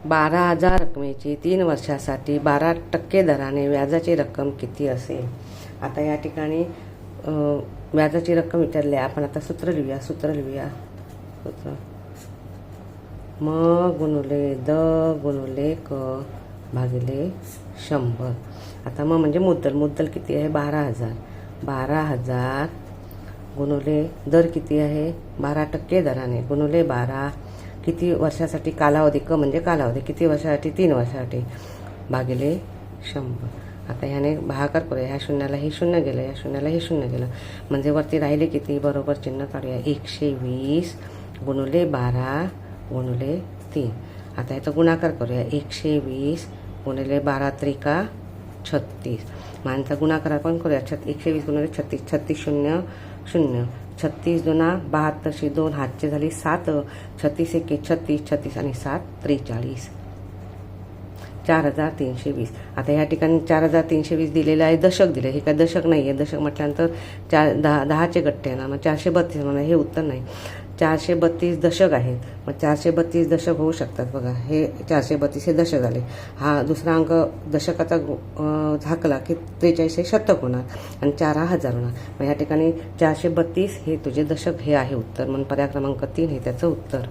12,000 रकमेची 3 वर्षासाठी 12% दराने व्याजाची रक्कम किती असेल? आता या ठिकाणी व्याजाची रक्कम विचारली आहे. आपण आता सूत्र लिहूया. सूत्र म गुणुले द गुणुले क भागिले 100. आता म म्हणजे मुद्दल किती आहे? 12,000. 12,000 गुणुले दर किती आहे? 12% दराने गुणुले 12 किती वर्षासाठी कालावधी, क म्हणजे कालावधी किती वर्षासाठी? 3 वर्षासाठी भागिले 100. आता ह्याने भागाकार करूया. ह्या शून्याला हे शून्य गेलं, या शून्याला हे शून्य गेलं, म्हणजे वरती राहिले किती? बरोबर चिन्ह काढूया. 120 गुणुले 12 गुणुले 3. आता याचा गुणाकार करूया. 120 गुणिले 12 त्रिका 36. मानचा गुणाकार आपण करूया. 120 गुणिले 36. 36 शून्य शून्य. 36 दुना 72. 2 हातचे झाली 7. 36 एके 36. 36 आणि 7 43. 4,320. आता ह्या ठिकाणी 4,320 दिलेलं आहे. दशक दिले. हे काय दशक नाही आहे. दशक म्हटल्यानंतर 10चे गट्टे आहे ना, मग 432 म्हणा. हे उत्तर नाही. 432 दशक आहेत. मग 432 दशक होऊ शकतात. बघा, हे 432 हे दशक आले. हा दुसरा अंक दशकाचा झाकला की 43 हे शतक होणार आणि 4 हा हजार होणार. मग या ठिकाणी 432 हे तुझे दशक हे आहे उत्तर. म्हणून पर्याय क्रमांक 3 हे त्याचं उत्तर.